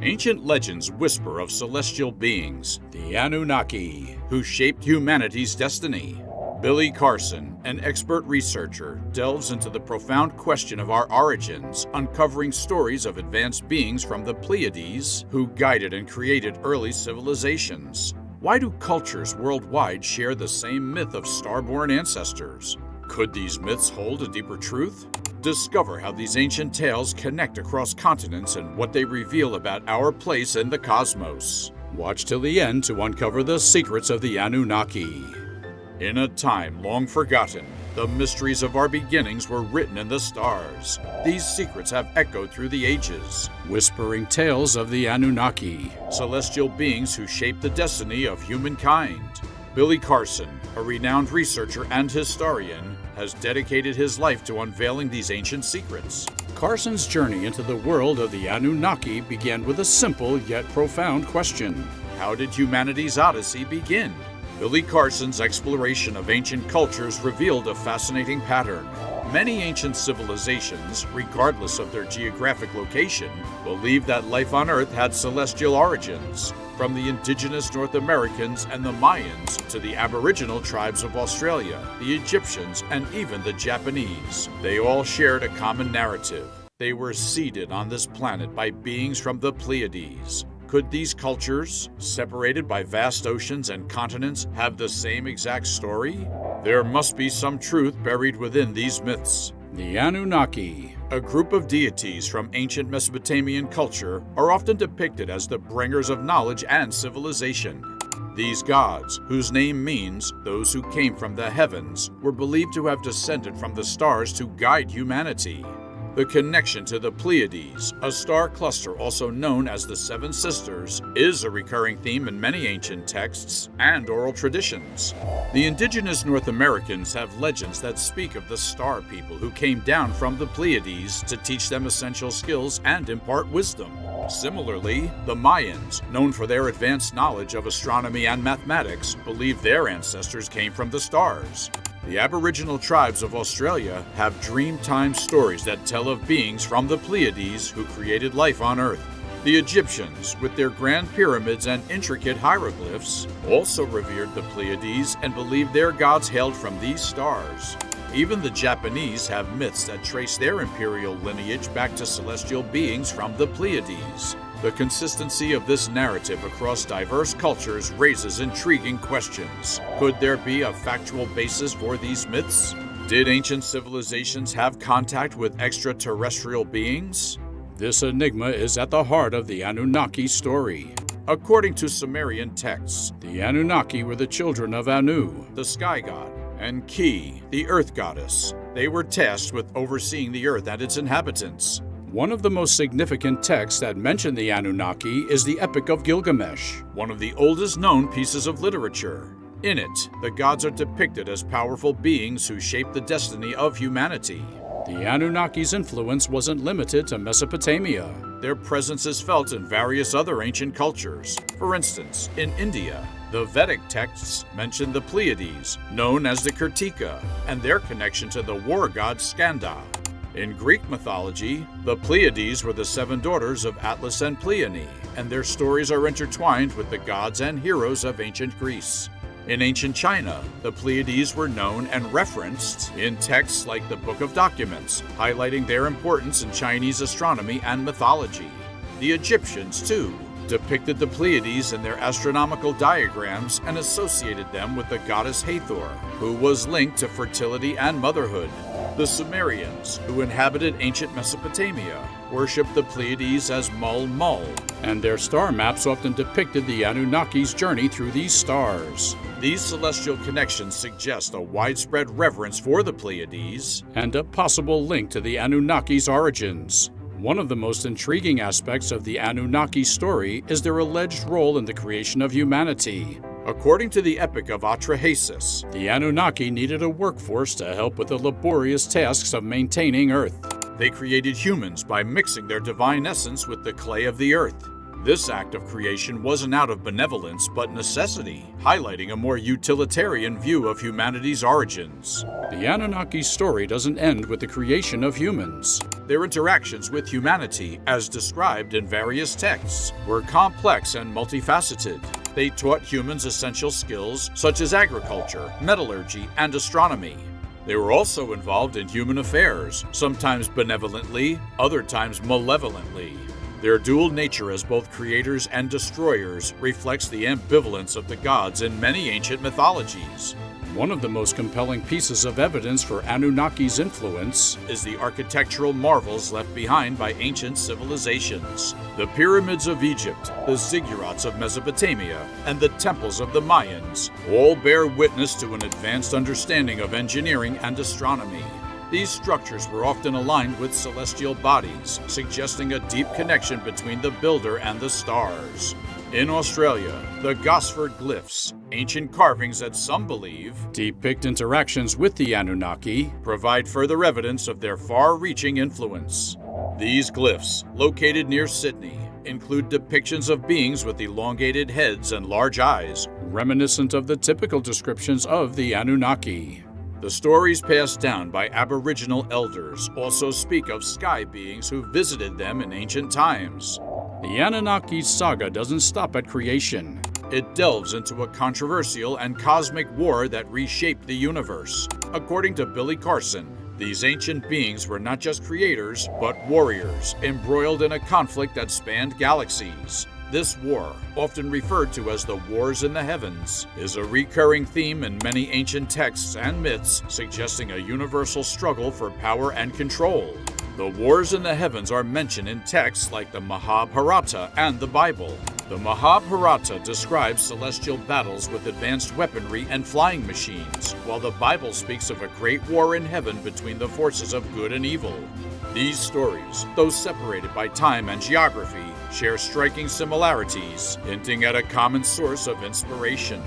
Ancient legends whisper of celestial beings, the Anunnaki, who shaped humanity's destiny. Billy Carson, an expert researcher, delves into the profound question of our origins, uncovering stories of advanced beings from the Pleiades who guided and created early civilizations. Why do cultures worldwide share the same myth of starborn ancestors? Could these myths hold a deeper truth? Discover how these ancient tales connect across continents and what they reveal about our place in the cosmos. Watch till the end to uncover the secrets of the Anunnaki. In a time long forgotten, the mysteries of our beginnings were written in the stars. These secrets have echoed through the ages, whispering tales of the Anunnaki, celestial beings who shaped the destiny of humankind. Billy Carson, a renowned researcher and historian, has dedicated his life to unveiling these ancient secrets. Carson's journey into the world of the Anunnaki began with a simple yet profound question. How did humanity's odyssey begin? Billy Carson's exploration of ancient cultures revealed a fascinating pattern. Many ancient civilizations, regardless of their geographic location, believed that life on Earth had celestial origins. From the indigenous North Americans and the Mayans to the Aboriginal tribes of Australia, the Egyptians, and even the Japanese, they all shared a common narrative. They were seeded on this planet by beings from the Pleiades. Could these cultures, separated by vast oceans and continents, have the same exact story? There must be some truth buried within these myths. The Anunnaki, a group of deities from ancient Mesopotamian culture, are often depicted as the bringers of knowledge and civilization. These gods, whose name means those who came from the heavens, were believed to have descended from the stars to guide humanity. The connection to the Pleiades, a star cluster also known as the Seven Sisters, is a recurring theme in many ancient texts and oral traditions. The indigenous North Americans have legends that speak of the star people who came down from the Pleiades to teach them essential skills and impart wisdom. Similarly, the Mayans, known for their advanced knowledge of astronomy and mathematics, believe their ancestors came from the stars. The Aboriginal tribes of Australia have Dreamtime stories that tell of beings from the Pleiades who created life on Earth. The Egyptians, with their grand pyramids and intricate hieroglyphs, also revered the Pleiades and believed their gods hailed from these stars. Even the Japanese have myths that trace their imperial lineage back to celestial beings from the Pleiades. The consistency of this narrative across diverse cultures raises intriguing questions. Could there be a factual basis for these myths? Did ancient civilizations have contact with extraterrestrial beings? This enigma is at the heart of the Anunnaki story. According to Sumerian texts, the Anunnaki were the children of Anu, the sky god, and Ki, the earth goddess. They were tasked with overseeing the earth and its inhabitants. One of the most significant texts that mention the Anunnaki is the Epic of Gilgamesh, one of the oldest known pieces of literature. In it, the gods are depicted as powerful beings who shaped the destiny of humanity. The Anunnaki's influence wasn't limited to Mesopotamia. Their presence is felt in various other ancient cultures. For instance, in India, the Vedic texts mention the Pleiades, known as the Kirtika, and their connection to the war god Skanda. In Greek mythology, the Pleiades were the seven daughters of Atlas and Pleione, and their stories are intertwined with the gods and heroes of ancient Greece. In ancient China, the Pleiades were known and referenced in texts like the Book of Documents, highlighting their importance in Chinese astronomy and mythology. The Egyptians, too, depicted the Pleiades in their astronomical diagrams and associated them with the goddess Hathor, who was linked to fertility and motherhood. The Sumerians, who inhabited ancient Mesopotamia, worshipped the Pleiades as Mul-Mul, and their star maps often depicted the Anunnaki's journey through these stars. These celestial connections suggest a widespread reverence for the Pleiades and a possible link to the Anunnaki's origins. One of the most intriguing aspects of the Anunnaki story is their alleged role in the creation of humanity. According to the Epic of Atrahasis, the Anunnaki needed a workforce to help with the laborious tasks of maintaining Earth. They created humans by mixing their divine essence with the clay of the earth. This act of creation wasn't out of benevolence but necessity, highlighting a more utilitarian view of humanity's origins. The Anunnaki story doesn't end with the creation of humans. Their interactions with humanity, as described in various texts, were complex and multifaceted. They taught humans essential skills such as agriculture, metallurgy, and astronomy. They were also involved in human affairs, sometimes benevolently, other times malevolently. Their dual nature as both creators and destroyers reflects the ambivalence of the gods in many ancient mythologies. One of the most compelling pieces of evidence for Anunnaki's influence is the architectural marvels left behind by ancient civilizations. The pyramids of Egypt, the ziggurats of Mesopotamia, and the temples of the Mayans all bear witness to an advanced understanding of engineering and astronomy. These structures were often aligned with celestial bodies, suggesting a deep connection between the builder and the stars. In Australia, the Gosford glyphs, ancient carvings that some believe depict interactions with the Anunnaki, provide further evidence of their far-reaching influence. These glyphs, located near Sydney, include depictions of beings with elongated heads and large eyes, reminiscent of the typical descriptions of the Anunnaki. The stories passed down by Aboriginal elders also speak of sky beings who visited them in ancient times. The Anunnaki saga doesn't stop at creation. It delves into a controversial and cosmic war that reshaped the universe. According to Billy Carson, these ancient beings were not just creators, but warriors, embroiled in a conflict that spanned galaxies. This war, often referred to as the Wars in the Heavens, is a recurring theme in many ancient texts and myths, suggesting a universal struggle for power and control. The wars in the heavens are mentioned in texts like the Mahabharata and the Bible. The Mahabharata describes celestial battles with advanced weaponry and flying machines, while the Bible speaks of a great war in heaven between the forces of good and evil. These stories, though separated by time and geography, share striking similarities, hinting at a common source of inspiration.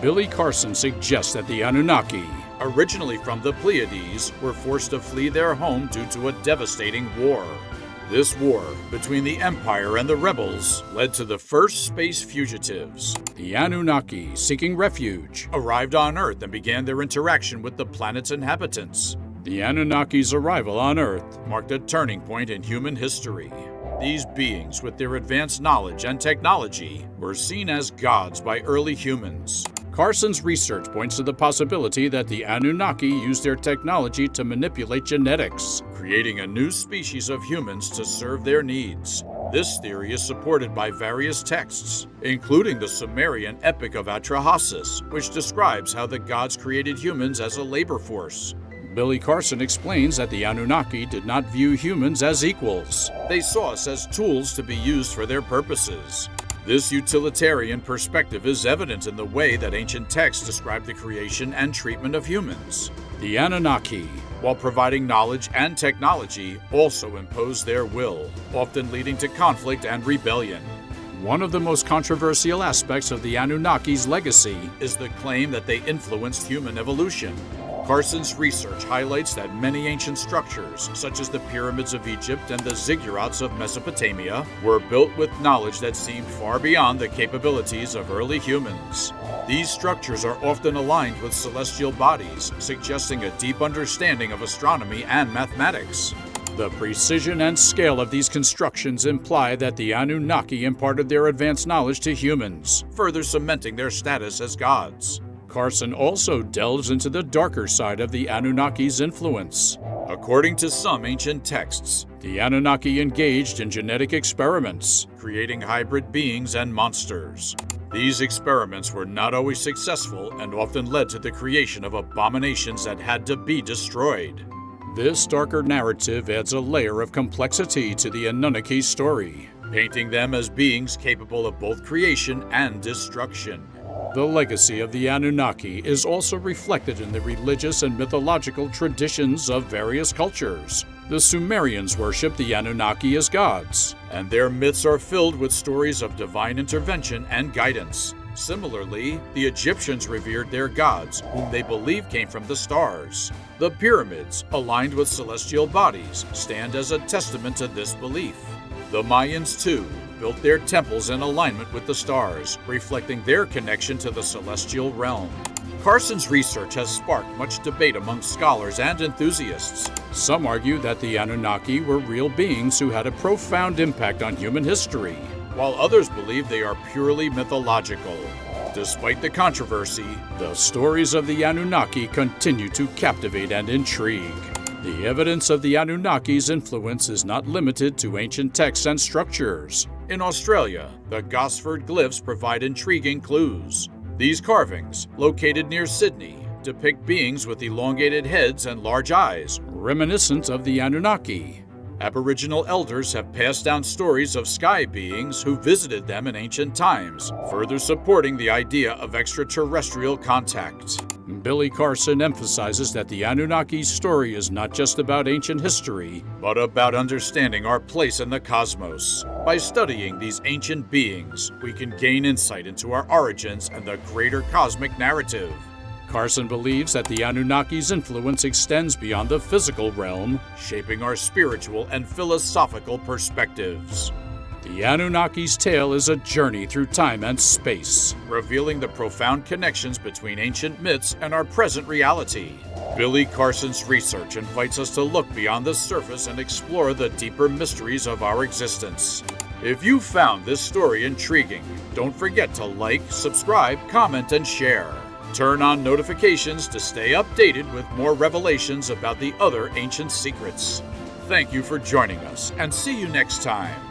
Billy Carson suggests that the Anunnaki, originally from the Pleiades, were forced to flee their home due to a devastating war. This war between the Empire and the rebels led to the first space fugitives. The Anunnaki, seeking refuge, arrived on Earth and began their interaction with the planet's inhabitants. The Anunnaki's arrival on Earth marked a turning point in human history. These beings, with their advanced knowledge and technology, were seen as gods by early humans. Carson's research points to the possibility that the Anunnaki used their technology to manipulate genetics, creating a new species of humans to serve their needs. This theory is supported by various texts, including the Sumerian Epic of Atrahasis, which describes how the gods created humans as a labor force. Billy Carson explains that the Anunnaki did not view humans as equals. They saw us as tools to be used for their purposes. This utilitarian perspective is evident in the way that ancient texts describe the creation and treatment of humans. The Anunnaki, while providing knowledge and technology, also impose their will, often leading to conflict and rebellion. One of the most controversial aspects of the Anunnaki's legacy is the claim that they influenced human evolution. Carson's research highlights that many ancient structures, such as the pyramids of Egypt and the ziggurats of Mesopotamia, were built with knowledge that seemed far beyond the capabilities of early humans. These structures are often aligned with celestial bodies, suggesting a deep understanding of astronomy and mathematics. The precision and scale of these constructions imply that the Anunnaki imparted their advanced knowledge to humans, further cementing their status as gods. Carson also delves into the darker side of the Anunnaki's influence. According to some ancient texts, the Anunnaki engaged in genetic experiments, creating hybrid beings and monsters. These experiments were not always successful and often led to the creation of abominations that had to be destroyed. This darker narrative adds a layer of complexity to the Anunnaki story, painting them as beings capable of both creation and destruction. The legacy of the Anunnaki is also reflected in the religious and mythological traditions of various cultures. The Sumerians worshipped the Anunnaki as gods, and their myths are filled with stories of divine intervention and guidance. Similarly, the Egyptians revered their gods, whom they believed came from the stars. The pyramids, aligned with celestial bodies, stand as a testament to this belief. The Mayans, too, built their temples in alignment with the stars, reflecting their connection to the celestial realm. Carson's research has sparked much debate among scholars and enthusiasts. Some argue that the Anunnaki were real beings who had a profound impact on human history, while others believe they are purely mythological. Despite the controversy, the stories of the Anunnaki continue to captivate and intrigue. The evidence of the Anunnaki's influence is not limited to ancient texts and structures. In Australia, the Gosford glyphs provide intriguing clues. These carvings, located near Sydney, depict beings with elongated heads and large eyes, reminiscent of the Anunnaki. Aboriginal elders have passed down stories of sky beings who visited them in ancient times, further supporting the idea of extraterrestrial contact. Billy Carson emphasizes that the Anunnaki's story is not just about ancient history, but about understanding our place in the cosmos. By studying these ancient beings, we can gain insight into our origins and the greater cosmic narrative. Carson believes that the Anunnaki's influence extends beyond the physical realm, shaping our spiritual and philosophical perspectives. The Anunnaki's tale is a journey through time and space, revealing the profound connections between ancient myths and our present reality. Billy Carson's research invites us to look beyond the surface and explore the deeper mysteries of our existence. If you found this story intriguing, don't forget to like, subscribe, comment, and share. Turn on notifications to stay updated with more revelations about the other ancient secrets. Thank you for joining us, and see you next time.